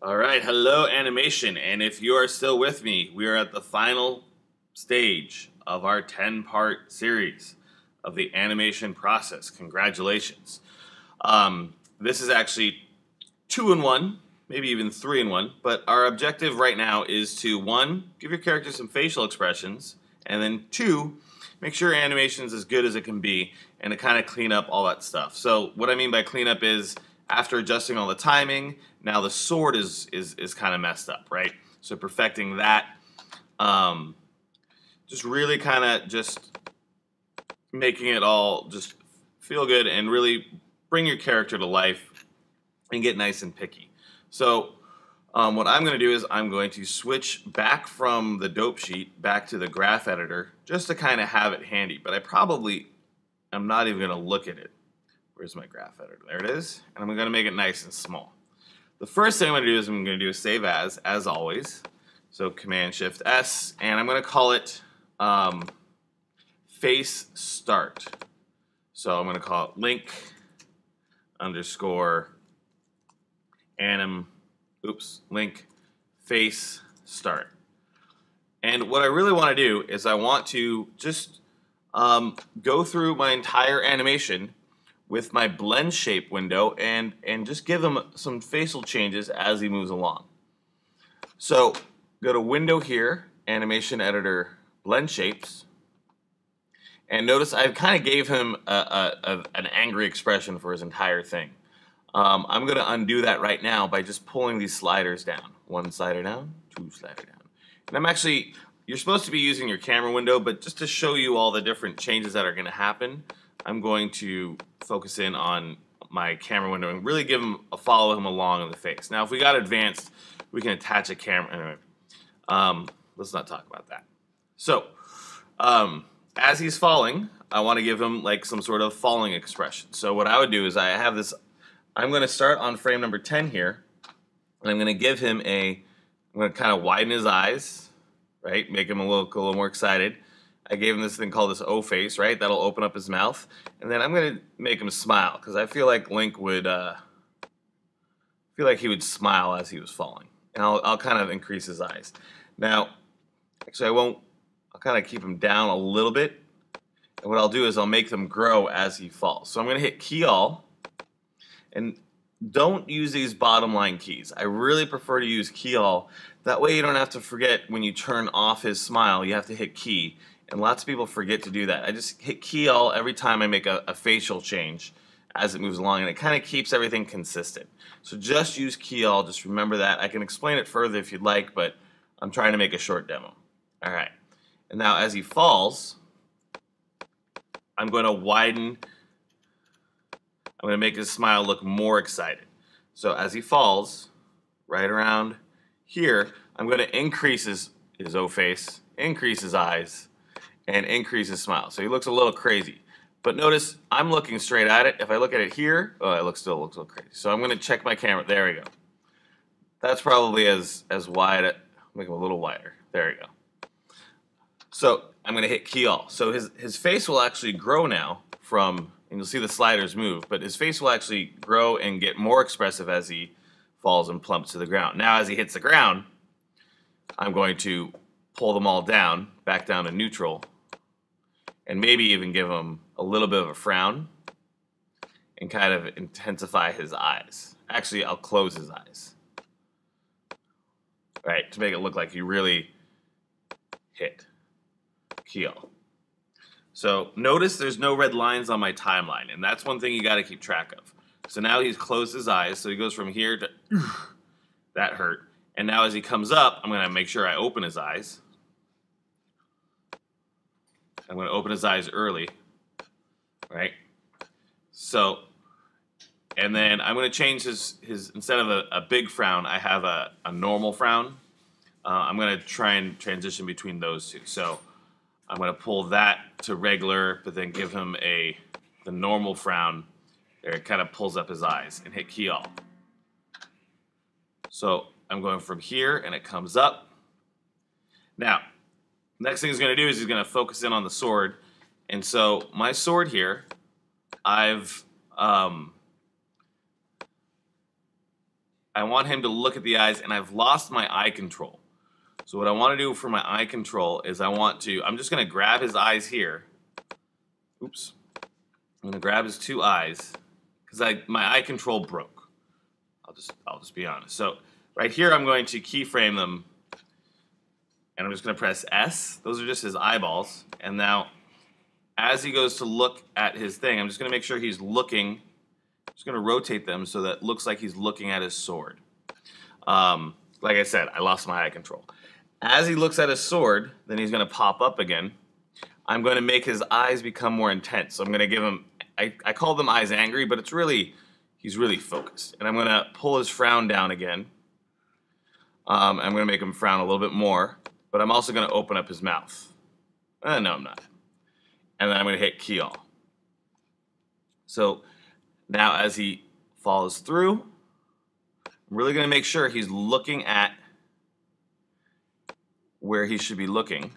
All right, hello animation, and if you are still with me, we are at the final stage of our 10-part series of the animation process. Congratulations. This is actually 2-in-1, maybe even 3-in-1, but our objective right now is to, one, give your character some facial expressions, and then two, make sure animation is as good as it can be, and to kind of clean up all that stuff. So what I mean by clean up is, after adjusting all the timing, now the sword is kind of messed up, right? So perfecting that, just really kind of just making it all just feel good and really bring your character to life and get nice and picky. So what I'm going to do is I'm going to switch back from the dope sheet back to the graph editor just to kind of have it handy. But I'm not even going to look at it. Where's my graph editor? There it is. And I'm going to make it nice and small. The first thing I'm going to do is I'm going to do a save as always. So Command-Shift-S, and I'm going to call it face start. So I'm going to call it link underscore link face start. And what I really want to do is I want to just go through my entire animation with my blend shape window and just give him some facial changes as he moves along. So go to window here, animation editor, blend shapes, and notice I kind of gave him an angry expression for his entire thing. I'm going to undo that right now by just pulling these sliders down. One slider down, two slider down. And you're supposed to be using your camera window, but just to show you all the different changes that are going to happen, I'm going to focus in on my camera window and really follow him along in the face. Now, if we got advanced, we can attach a camera. Anyway, let's not talk about that. So, as he's falling, I want to give him like some sort of falling expression. So what I would do is I'm going to start on frame number 10 here, and I'm going to give him I'm going to kind of widen his eyes, right? Make him look a little more excited. I gave him this thing called this O face, right? That'll open up his mouth. And then I'm going to make him smile, because I feel like Link would, he would smile as he was falling. And I'll kind of increase his eyes. Now, actually I'll kind of keep him down a little bit. And what I'll do is I'll make them grow as he falls. So I'm going to hit Key All. And don't use these bottom line keys. I really prefer to use Key All. That way you don't have to forget when you turn off his smile, you have to hit Key. And lots of people forget to do that. I just hit Key All every time I make a facial change as it moves along, and it kind of keeps everything consistent. So just use Key All, just remember that. I can explain it further if you'd like, but I'm trying to make a short demo. All right. And now as he falls, I'm going to widen. I'm going to make his smile look more excited. So as he falls, right around here, I'm going to increase his O face, increase his eyes, and increase his smile. So he looks a little crazy. But notice I'm looking straight at it. If I look at it here, oh, it still looks a little crazy. So I'm going to check my camera. There we go. That's probably as wide. Make him a little wider. There we go. So I'm going to hit Key All. So his face will actually grow now and you'll see the sliders move, but his face will actually grow and get more expressive as he falls and plumps to the ground. Now as he hits the ground, I'm going to pull them all down, back down to neutral, and maybe even give him a little bit of a frown and kind of intensify his eyes. Actually, I'll close his eyes, right, to make it look like he really hit Key All. So notice there's no red lines on my timeline, and that's one thing you got to keep track of. So now he's closed his eyes, so he goes from here to that hurt. And now as he comes up, I'm going to make sure I open his eyes. I'm going to open his eyes early, right? So, and then I'm going to change his instead of a big frown, I have a normal frown. I'm going to try and transition between those two. So I'm going to pull that to regular, but then give him the normal frown. There, it kind of pulls up his eyes, and hit Key All. So I'm going from here, and it comes up. Now, next thing he's going to do is he's going to focus in on the sword. And so my sword here, I've I want him to look at the eyes, and I've lost my eye control. So what I want to do for my eye control is I'm just going to grab his eyes here. Oops. I'm going to grab his two eyes because my eye control broke. I'll just be honest. So right here, I'm going to keyframe them, and I'm just going to press S. Those are just his eyeballs. And now, as he goes to look at his thing, I'm just going to make sure he's looking. I'm just going to rotate them so that it looks like he's looking at his sword. Like I said, I lost my eye control. As he looks at his sword, then he's going to pop up again. I'm going to make his eyes become more intense. So I'm going to give him, I call them eyes angry, but he's really focused. And I'm going to pull his frown down again. I'm going to make him frown a little bit more, but I'm also going to open up his mouth. No, I'm not. And then I'm going to hit key all. So now as he follows through, I'm really going to make sure he's looking at where he should be looking,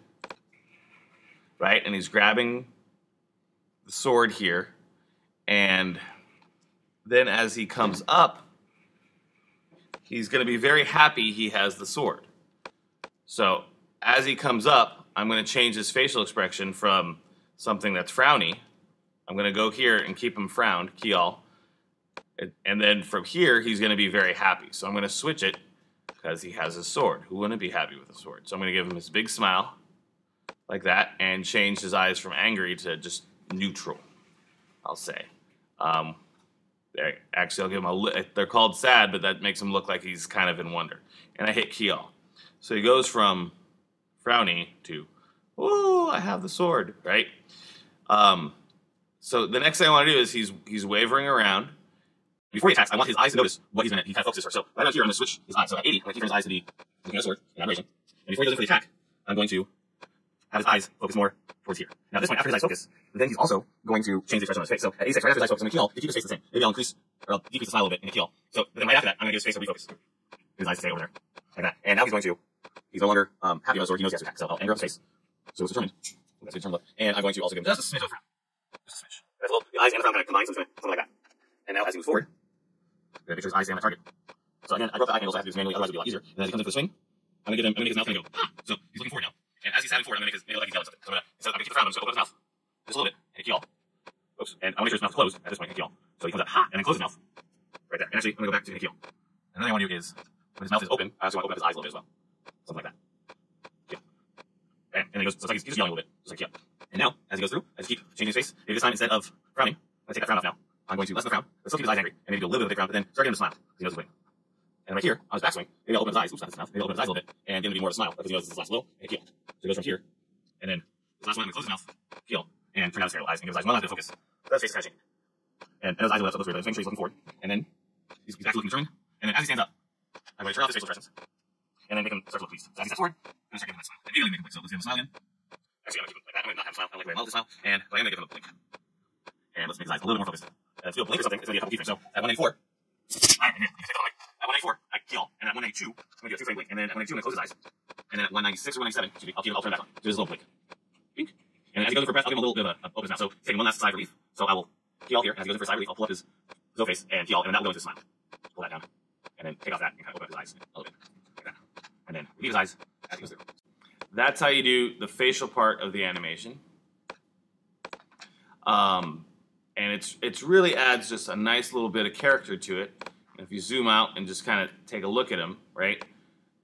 right? And he's grabbing the sword here. And then as he comes up, he's going to be very happy he has the sword. So as he comes up, I'm going to change his facial expression from something that's frowny. I'm going to go here and keep him frowned, key all. And then from here, he's going to be very happy. So I'm going to switch it because he has his sword. Who wouldn't be happy with a sword? So I'm going to give him his big smile like that and change his eyes from angry to just neutral, I'll say. Actually, I'll give him they're called sad, but that makes him look like he's kind of in wonder. And I hit key all. So he goes from frowny to, oh, I have the sword, right? So the next thing I want to do is he's wavering around. Before he attacks, I want his eyes to notice what he's going to, he kind of focuses first. So right out here, I'm going to switch his eyes. So at 80, I'm going to keep his eyes to be looking at a sword, and I'm raising. And before he goes in for the attack, I'm going to have his eyes focus more towards here. Now at this point, after his eyes focus, then he's also going to change the expression on his face. So at 86, right after his eyes focus, I'm going to key all to keep his face the same. Maybe I'll increase, or I'll decrease the smile a little bit and hit key all. So then right after that, I'm going to give his face a refocus. His eyes to stay over there. Like that. And now he's no longer happy on his sword, he knows he has to attack. So I'll anger up his face. So it's determined. That's determined. And I'm going to also give him just a smidge of a frown. Just a smidge. That's a little, the eyes and the frown kind of combine, something like that. And now as he moves forward, I'm going to make sure his eyes stay on my target. So again, I broke the eye handles, I have to do this manually, otherwise it'll be a lot easier. And as he comes in for the swing, I'm going to make his mouth kind of go, ah! So he's looking forward now. And as he's having forward, I'm going to make it look like he's yelling something. So I'm going to keep the frown, I'm just going to open up his mouth just a little bit, and hit key all. Oops. And I want to make sure his mouth is closed at this point, hit key all. So he comes up, ha! And then close his mouth. Right there. And actually, I'm going to go back to hit key all. And then I want to do is, when his mouth is open, I also want to open up his eyes a little bit as well. Something like that. Yeah. And then he goes, so it's like he's just yelling a little bit. Just like, yeah. And now, as he goes through, I just keep changing his face. Maybe this time, instead of frowning, I'm going to take that frown off now. I'm going to lessen the frown, but still keep his eyes angry, and maybe do a little bit of a big frown, but then start getting him to smile, because he knows his wing. And right here, on his backswing, maybe I'll open his eyes, oops, not his mouth, maybe I'll open his eyes a little bit, and get him to be more of a smile, because he knows this is his last blow, and hit keel. So he goes from here, and then his last one, I'm going to close his mouth, keel, and turn out his feral eyes, and give his eyes one last bit of focus. So that's face catching. And his eyes are left, so those weird, but make sure he's looking forward. And then, he's back to looking determined, and then as he stands up, I'm going to turn off his facial expressions, and then make him start to look pleased. So as he steps forward, I'm going to start giving him that smile. And immediately make him blink, so let's give him a smile again. Actually, I'm going to keep him like that, I'm going to not have him smile, I don't like the way I love this smile, and but I'm going to give him a blink. And let's make his eyes a little bit more focused. If you do a blink or something, it's going to be a couple keyframes. So at 194, at 194, I keel. And at 192, I'm going to do a two-frame blink. And then at 192, I'm going to close his eyes. And then at 196 or 197, I'll turn it back on. Do this little blink. Blink. And as he goes in for breath, I'll give him a little bit of a open his mouth. So taking one last sigh of relief. So I will keel here. And as he goes in for a sigh of relief, I'll pull up his O face and keel. And then that will go into his smile. Pull that down. And then take off that and kind of open up his eyes a little bit. Like that. And then leave his eyes as he goes through. That's how you do the facial part of the animation. And it's really adds just a nice little bit of character to it. And if you zoom out and just kind of take a look at him, right?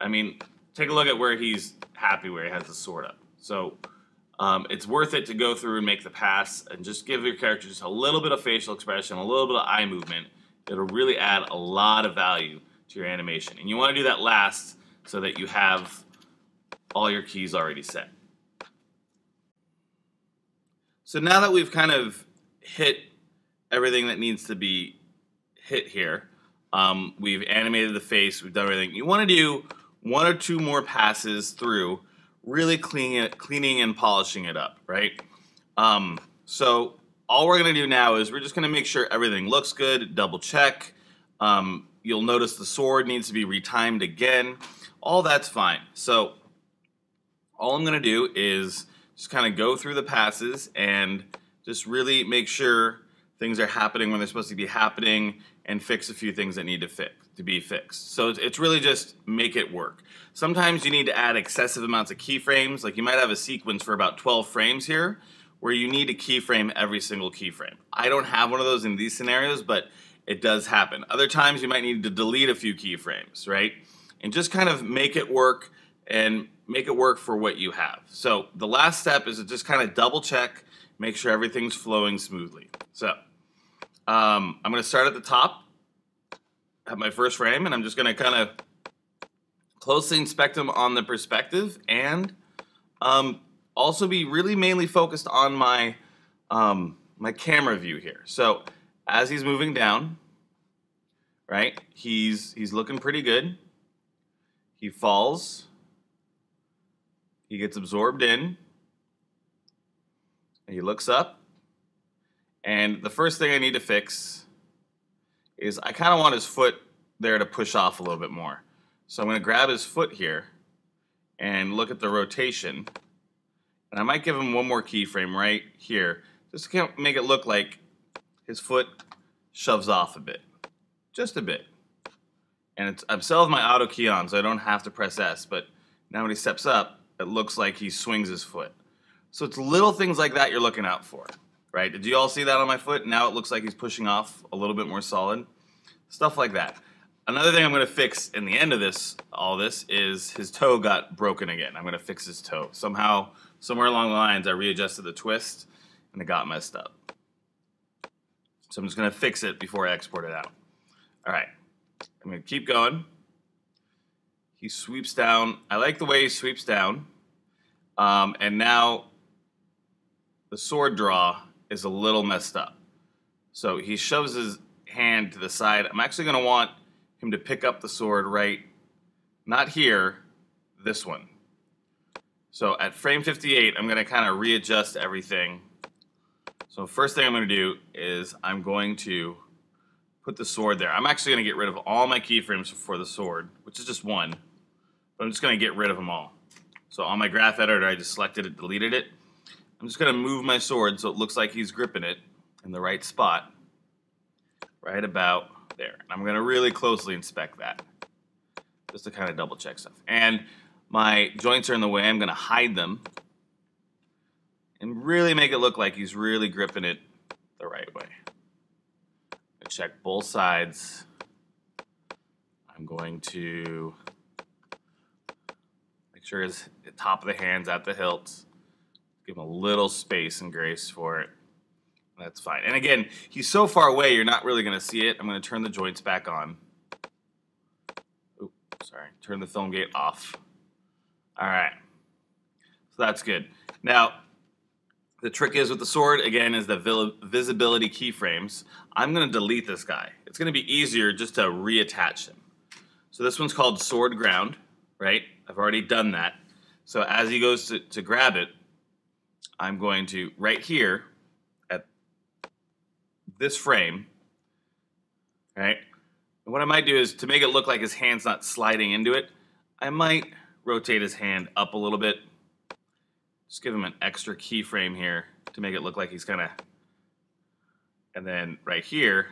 I mean, take a look at where he's happy, where he has the sword up. So it's worth it to go through and make the pass and just give your character just a little bit of facial expression, a little bit of eye movement. It'll really add a lot of value to your animation. And you want to do that last so that you have all your keys already set. So now that we've kind of hit everything that needs to be hit here, we've animated the face, we've done everything. You want to do one or two more passes through, really cleaning and polishing it up, right? So all we're going to do now is we're just going to make sure everything looks good, double check. You'll notice the sword needs to be retimed again. All that's fine. So all I'm going to do is just kind of go through the passes and just really make sure things are happening when they're supposed to be happening and fix a few things that need to to be fixed. So it's really just make it work. Sometimes you need to add excessive amounts of keyframes. Like you might have a sequence for about 12 frames here where you need to keyframe every single keyframe. I don't have one of those in these scenarios, but it does happen. Other times you might need to delete a few keyframes, right? And just kind of make it work and make it work for what you have. So the last step is to just kind of double check, make sure everything's flowing smoothly. So I'm going to start at the top, have my first frame, and I'm just going to kind of closely inspect them on the perspective and also be really mainly focused on my my camera view here. So as he's moving down, right, he's looking pretty good. He falls. He gets absorbed in. He looks up. And the first thing I need to fix is I kind of want his foot there to push off a little bit more. So I'm going to grab his foot here and look at the rotation. And I might give him one more keyframe right here, just to make it look like his foot shoves off a bit, just a bit. And I'm still with my auto key on, so I don't have to press S, but now when he steps up, it looks like he swings his foot. So it's little things like that you're looking out for, right? Did you all see that on my foot? Now it looks like he's pushing off a little bit more solid. Stuff like that. Another thing I'm going to fix in the end of all this, is his toe got broken again. I'm going to fix his toe. Somehow, somewhere along the lines, I readjusted the twist, and it got messed up. So I'm just going to fix it before I export it out. All right. I'm going to keep going. He sweeps down. I like the way he sweeps down. And now the sword draw is a little messed up. So he shoves his hand to the side. I'm actually going to want him to pick up the sword right, not here, this one. So at frame 58, I'm going to kind of readjust everything. So first thing I'm going to do is I'm going to put the sword there. I'm actually going to get rid of all my keyframes for the sword, which is just one. But I'm just going to get rid of them all. So on my graph editor, I just selected it, deleted it. I'm just going to move my sword so it looks like he's gripping it in the right spot, right about there. And I'm going to really closely inspect that, just to kind of double check stuff. And my joints are in the way. I'm going to hide them and really make it look like he's really gripping it the right way. I check both sides. I'm going to make sure his top of the hand's at the hilt. Give him a little space and grace for it. That's fine. And again, he's so far away, you're not really going to see it. I'm going to turn the joints back on. Oops, sorry. Turn the film gate off. All right. So that's good. Now, the trick is with the sword, again, is the visibility keyframes. I'm going to delete this guy. It's going to be easier just to reattach him. So this one's called sword ground, right? I've already done that. So as he goes to grab it, I'm going to, right here, at this frame, right? And what I might do is, to make it look like his hand's not sliding into it, I might rotate his hand up a little bit. Just give him an extra keyframe here to make it look like he's kind of, and then right here,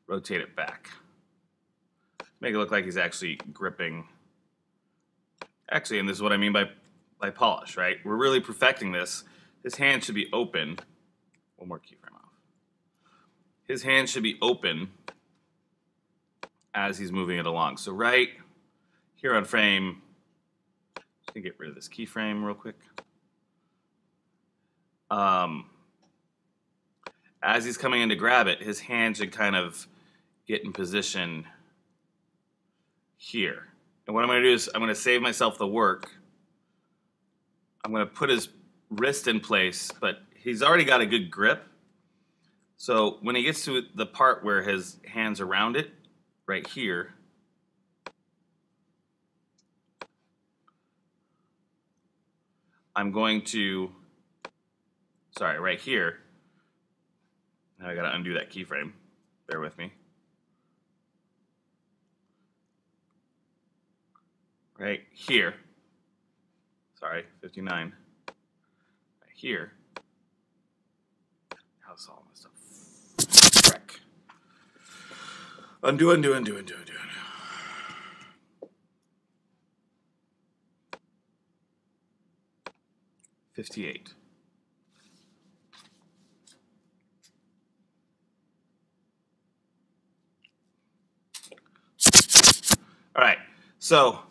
rotate it back. Make it look like he's actually gripping. Actually, and this is what I mean by polish, right? We're really perfecting this. His hand should be open. One more keyframe off. His hand should be open as he's moving it along. So right here on frame, just gonna get rid of this keyframe real quick. As he's coming in to grab it, his hand should kind of get in position here. And what I'm going to do is I'm going to save myself the work. I'm going to put his wrist in place, but he's already got a good grip. So when he gets to the part where his hand's around it, right here, I'm going to, sorry, right here. Now I got to undo that keyframe. Bear with me. Right here. Sorry, 59. Right here. How's all my stuff? Frick. Undo, undo, undo, undo, undo. 58. All right, so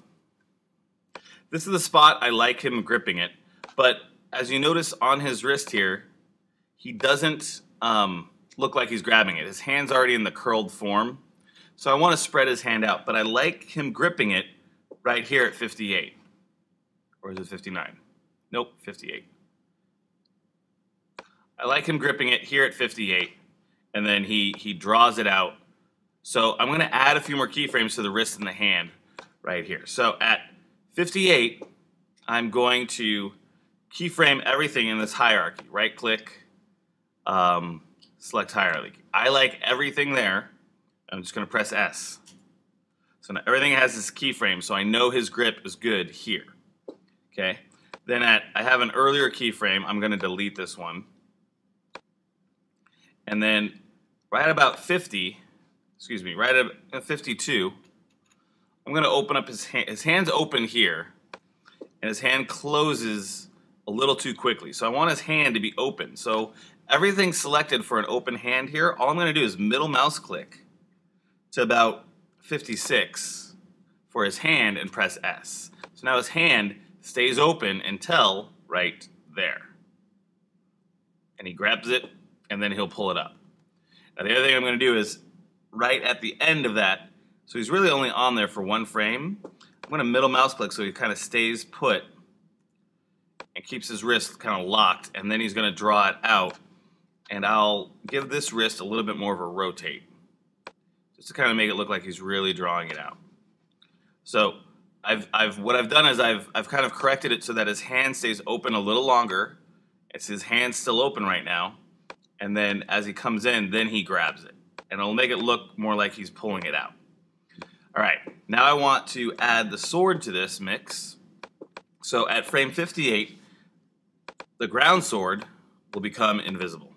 this is the spot I like him gripping it, but as you notice on his wrist here, he doesn't look like he's grabbing it. His hand's already in the curled form, so I want to spread his hand out, but I like him gripping it right here at 58. Or is it 59? Nope, 58. I like him gripping it here at 58, and then he draws it out. So I'm going to add a few more keyframes to the wrist and the hand right here. So at 58, I'm going to keyframe everything in this hierarchy. Right click, select hierarchy. I like everything there. I'm just going to press S. So now everything has this keyframe, so I know his grip is good here. Okay. Then I have an earlier keyframe. I'm going to delete this one. And then right about 50, right at 52, I'm going to open up his hand. His hand's open here, and his hand closes a little too quickly. So I want his hand to be open. So everything's selected for an open hand here. All I'm going to do is middle mouse click to about 56 for his hand and press S. So now his hand stays open until right there. And he grabs it, and then he'll pull it up. Now the other thing I'm going to do is right at the end of that, so he's really only on there for one frame, I'm going to middle mouse click so he kind of stays put and keeps his wrist kind of locked, and then he's going to draw it out, and I'll give this wrist a little bit more of a rotate just to kind of make it look like he's really drawing it out. So what I've done is I've kind of corrected it so that his hand stays open a little longer. It's his hand still open right now, and then as he comes in, then he grabs it, and it'll make it look more like he's pulling it out. All right, now I want to add the sword to this mix. So at frame 58, the ground sword will become invisible.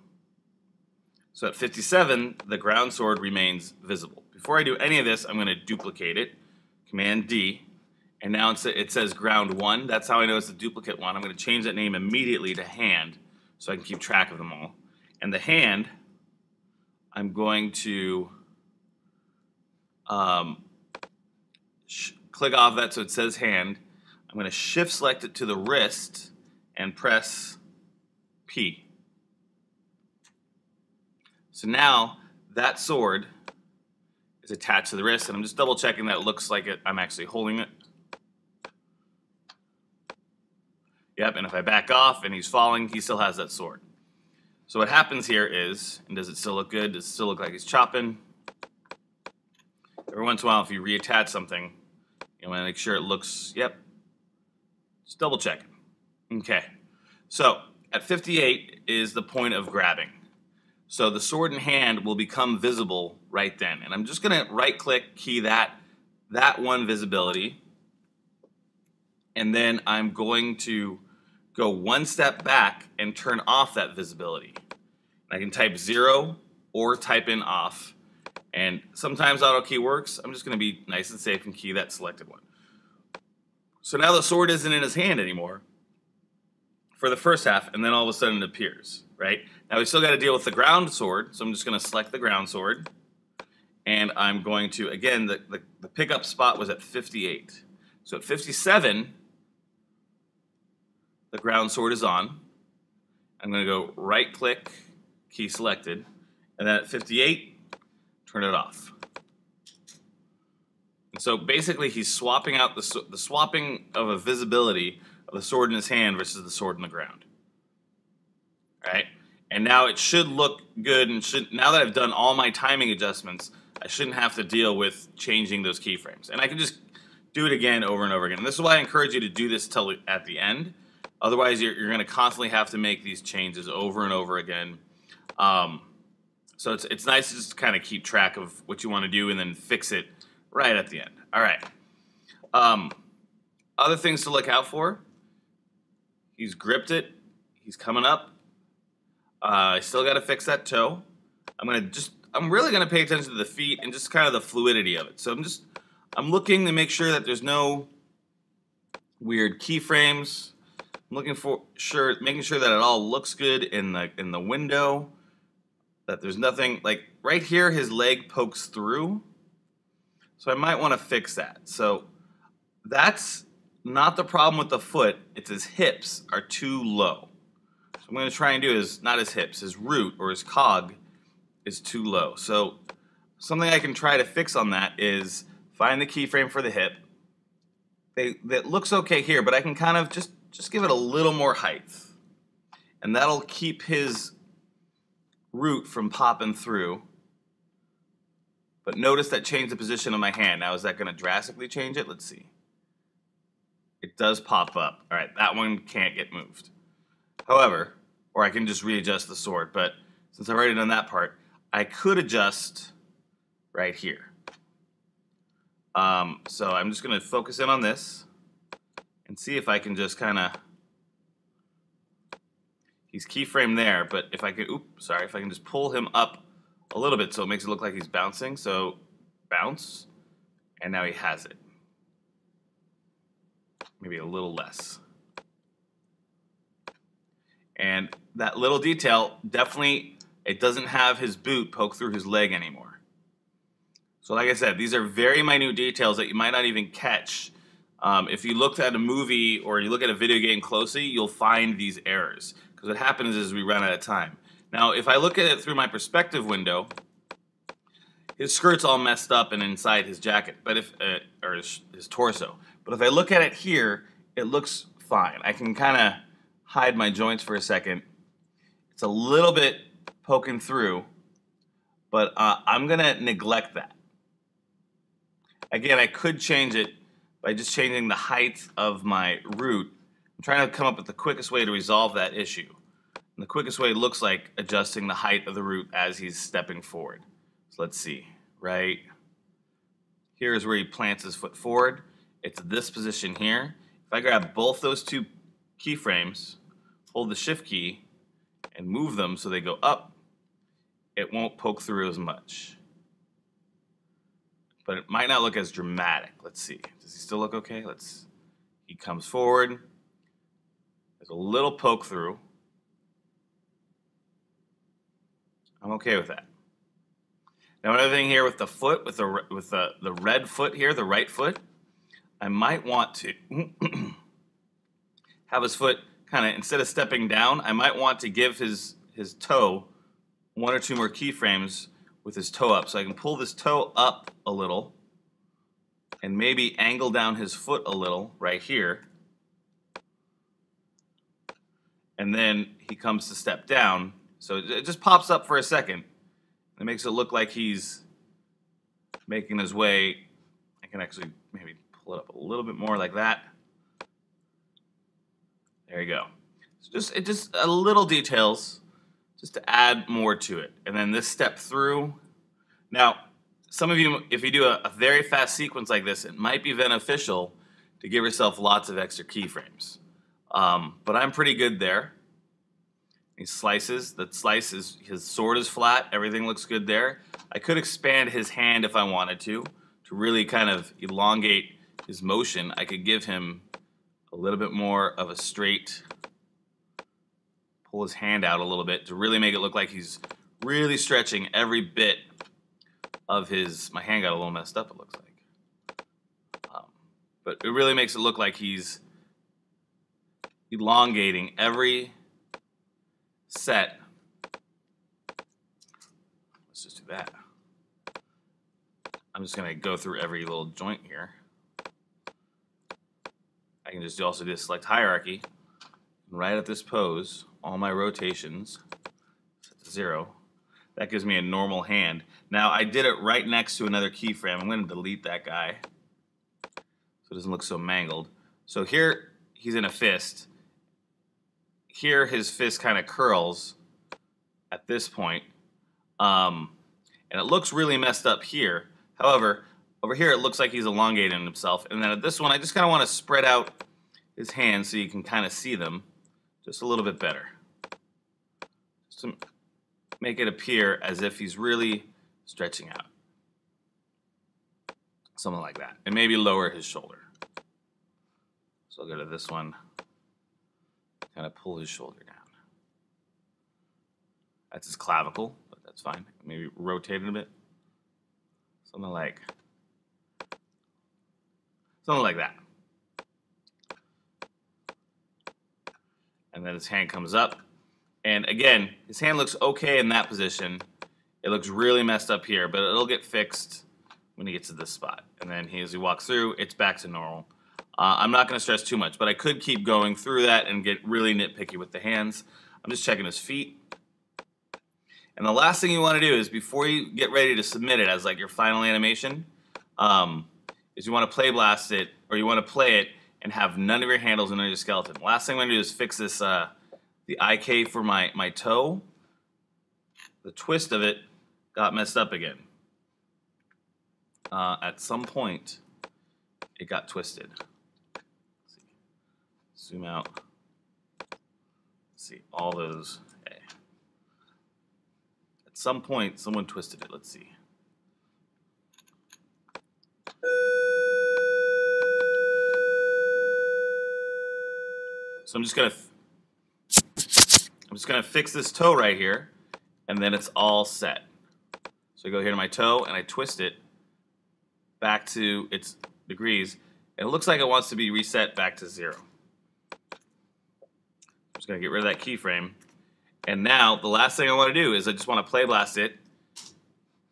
So at 57, the ground sword remains visible. Before I do any of this, I'm going to duplicate it, Command D, and now it says ground 1. That's how I know it's a duplicate one. I'm going to change that name immediately to hand so I can keep track of them all. And the hand, I'm going to click off that so it says hand. I'm going to shift select it to the wrist and press P. So now that sword is attached to the wrist, and I'm just double checking that it looks like I'm actually holding it. Yep, and if I back off and he's falling, he still has that sword. So what happens here is, and does it still look good? Does it still look like he's chopping? Every once in a while, if you reattach something, you want to make sure it looks, yep. Just double check it. Okay. So at 58 is the point of grabbing. So the sword in hand will become visible right then. And I'm just going to right-click, key that one visibility. And then I'm going to go one step back and turn off that visibility. I can type 0 or type in off. And sometimes auto key works. I'm just going to be nice and safe and key that selected one. So now the sword isn't in his hand anymore for the first half, and then all of a sudden it appears, right? Now we still got to deal with the ground sword, so I'm just going to select the ground sword. And I'm going to, again, the pickup spot was at 58. So at 57, the ground sword is on. I'm going to go right-click, key selected, and then at 58, turn it off. And so basically he's swapping out the swapping of a visibility of the sword in his hand versus the sword in the ground. All right? And now it should look good, and now that I've done all my timing adjustments, I shouldn't have to deal with changing those keyframes. And I can just do it again over and over again. And this is why I encourage you to do this till at the end. Otherwise, you're going to constantly have to make these changes over and over again. So it's nice to just kind of keep track of what you want to do and then fix it right at the end. All right. Other things to look out for. He's gripped it. He's coming up. I still got to fix that toe. I'm I'm really going to pay attention to the feet and just kind of the fluidity of it. So I'm looking to make sure that there's no weird keyframes. I'm making sure that it all looks good in the window. That there's nothing, like right here, his leg pokes through. So I might want to fix that. So that's not the problem with the foot. It's his hips are too low. So what I'm going to try and do is not his hips, his root or his cog is too low. So something I can try to fix on that is find the keyframe for the hip. That looks okay here, but I can kind of just give it a little more height. And that'll keep his root from popping through. But notice that changed the position of my hand. Now, is that going to drastically change it? Let's see. It does pop up. All right, that one can't get moved. However, or I can just readjust the sword, but since I've already done that part, I could adjust right here. So I'm just going to focus in on this and see if I can just kind of, he's keyframed there, but if I could, if I can just pull him up a little bit so it makes it look like he's bouncing. So bounce, and now he has it. Maybe a little less. And that little detail, definitely, it doesn't have his boot poke through his leg anymore. So like I said, these are very minute details that you might not even catch. If you looked at a movie or you look at a video game closely, you'll find these errors. Because what happens is we run out of time. Now, if I look at it through my perspective window, his skirt's all messed up and inside his jacket, but or his torso. But if I look at it here, it looks fine. I can kind of hide my joints for a second. It's a little bit poking through, but I'm going to neglect that. Again, I could change it by just changing the height of my root. I'm trying to come up with the quickest way to resolve that issue. And the quickest way looks like adjusting the height of the root as he's stepping forward. So let's see, right? Here's where he plants his foot forward. It's this position here. If I grab both those two keyframes, hold the shift key, and move them so they go up, it won't poke through as much. But it might not look as dramatic. Let's see. Does he still look okay? He comes forward. There's a little poke through. I'm okay with that. Now another thing here with the foot, with the red foot here, the right foot, I might want to have his foot kind of, instead of stepping down, I might want to give his toe one or two more keyframes with his toe up. So I can pull this toe up a little and maybe angle down his foot a little right here. And then he comes to step down. So it just pops up for a second. It makes it look like he's making his way. I can actually maybe pull it up a little bit more like that. There you go. So just a little details just to add more to it. And then this step through. Now, some of you, if you do a very fast sequence like this, it might be beneficial to give yourself lots of extra keyframes. But I'm pretty good there. He slices. That slice is, his sword is flat. Everything looks good there. I could expand his hand if I wanted to really kind of elongate his motion. I could give him a little bit more of a straight, pull his hand out a little bit to really make it look like he's really stretching every bit of his, my hand got a little messed up, it looks like. But it really makes it look like he's elongating every set. Let's just do that. I'm just going to go through every little joint here. I can just also do a select hierarchy. Right at this pose, all my rotations, set to 0. That gives me a normal hand. Now, I did it right next to another keyframe. I'm going to delete that guy so it doesn't look so mangled. So here, he's in a fist. Here, his fist kind of curls at this point. And it looks really messed up here. However, over here, it looks like he's elongating himself. And then at this one, I just kind of want to spread out his hands so you can kind of see them just a little bit better. Just to make it appear as if he's really stretching out. Something like that. And maybe lower his shoulder. So I'll go to this one, kind of pull his shoulder down. That's his clavicle, but that's fine. Maybe rotate it a bit. Something like that. And then his hand comes up. And again, his hand looks okay in that position. It looks really messed up here, but it'll get fixed when he gets to this spot. And then as he walks through, it's back to normal. I'm not going to stress too much, but I could keep going through that and get really nitpicky with the hands. I'm just checking his feet. And the last thing you want to do is before you get ready to submit it as like your final animation, is you want to play blast it, or you want to play it and have none of your handles and none of your skeleton. Last thing I'm going to do is fix this, the IK for my toe. The twist of it got messed up again. At some point, it got twisted. Let's see. Zoom out. Let's see, all those. Okay. At some point, someone twisted it. Let's see. So I'm just gonna fix this toe right here, and then it's all set. So I go here to my toe and I twist it back to its degrees, and it looks like it wants to be reset back to 0. I'm just gonna get rid of that keyframe. And now the last thing I want to do is I just want to play blast it,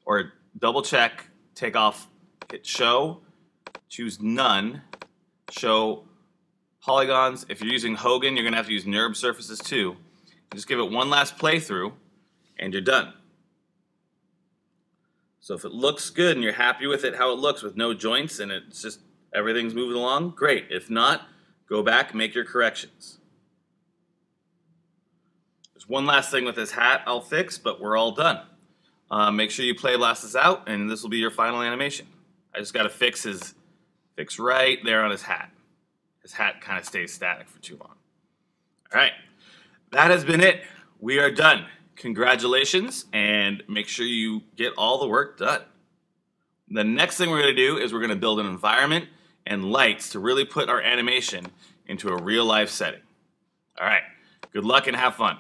or double check, take off, hit show, choose none, show polygons. If you're using Hogan, you're gonna have to use NURB surfaces too. Just give it one last playthrough, and you're done. So if it looks good and you're happy with it, how it looks with no joints and it's just everything's moving along, great. If not, go back, make your corrections. There's one last thing with this hat I'll fix, but we're all done. Make sure you play blast this out, and this will be your final animation. I just got to fix right there on his hat. His hat kind of stays static for too long. All right, that has been it. We are done. Congratulations, and make sure you get all the work done. The next thing we're going to do is we're going to build an environment and lights to really put our animation into a real life setting. All right, good luck and have fun.